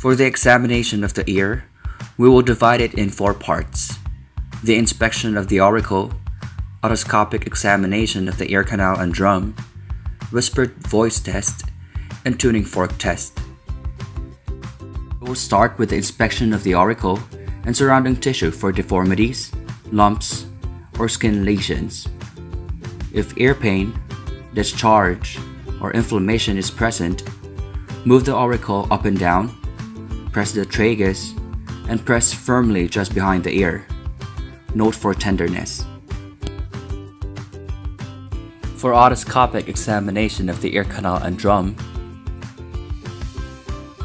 For the examination of the ear, we will divide it in 4 parts: the inspection of the auricle, otoscopic examination of the ear canal and drum, whispered voice test, and tuning fork test. We will start with the inspection of the auricle and surrounding tissue for deformities, lumps, or skin lesions. If ear pain, discharge, or inflammation is present, move the auricle up and down, press the tragus, and press firmly just behind the ear. Note for tenderness. For otoscopic examination of the ear canal and drum,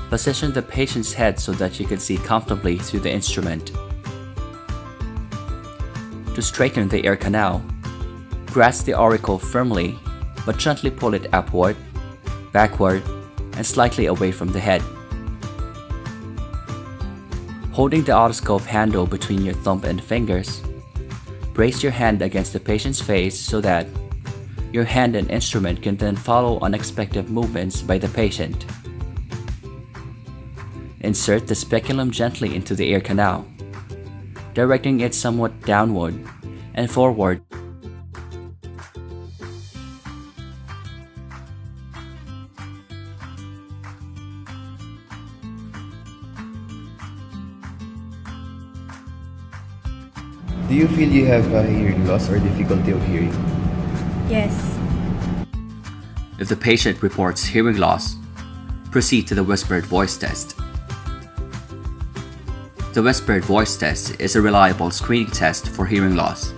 position the patient's head so that you can see comfortably through the instrument. To straighten the ear canal, grasp the auricle firmly but gently pull it upward, backward, and slightly away from the head. Holding the otoscope handle between your thumb and fingers, brace your hand against the patient's face so that your hand and instrument can then follow unexpected movements by the patient. Insert the speculum gently into the ear canal, directing it somewhat downward and forward. Do you feel you have a hearing loss or difficulty of hearing? Yes. If the patient reports hearing loss, proceed to the whispered voice test. The whispered voice test is a reliable screening test for hearing loss.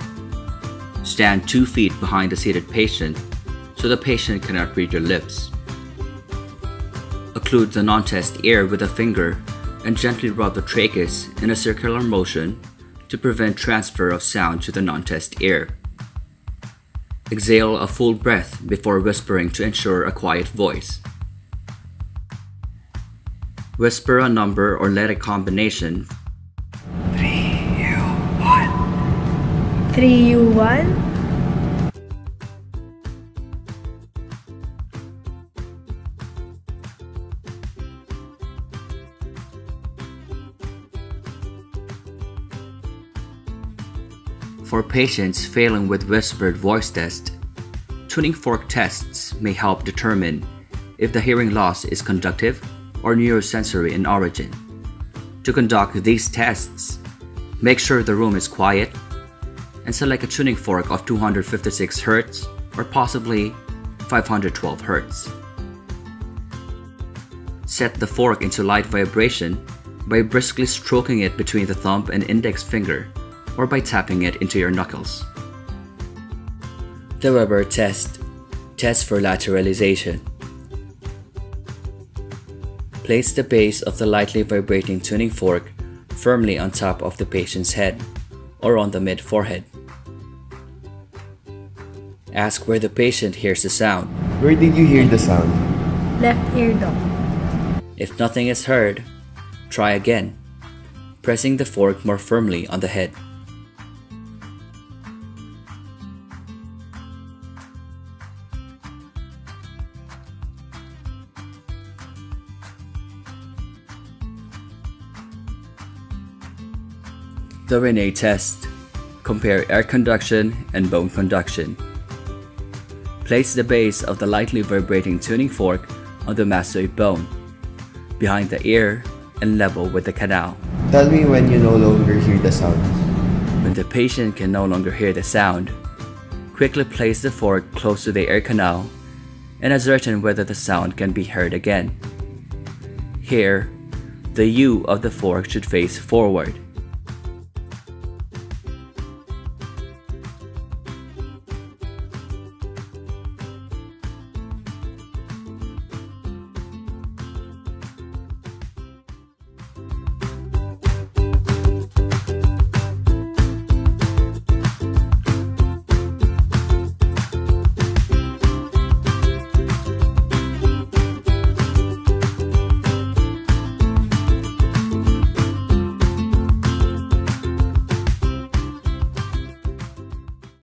Stand 2 feet behind the seated patient so the patient cannot read your lips. Occlude the non-test ear with a finger and gently rub the trachea in a circular motion to prevent transfer of sound to the non-test ear. Exhale a full breath before whispering to ensure a quiet voice. Whisper a number or letter combination. 3U1. For patients failing with whispered voice test, tuning fork tests may help determine if the hearing loss is conductive or neurosensory in origin. To conduct these tests, make sure the room is quiet and select a tuning fork of 256 Hz or possibly 512 Hz. Set the fork into light vibration by briskly stroking it between the thumb and index finger or by tapping it into your knuckles. The Weber test. Test for lateralization. Place the base of the lightly vibrating tuning fork firmly on top of the patient's head or on the mid-forehead. Ask where the patient hears the sound. Where did you hear the sound? Left ear doc. If nothing is heard, try again, pressing the fork more firmly on the head. The Rene test. Compare air conduction and bone conduction. Place the base of the lightly vibrating tuning fork on the mastoid bone, behind the ear and level with the canal. Tell me when you no longer hear the sound. When the patient can no longer hear the sound, quickly place the fork close to the ear canal and ascertain whether the sound can be heard again. Here, the U of the fork should face forward.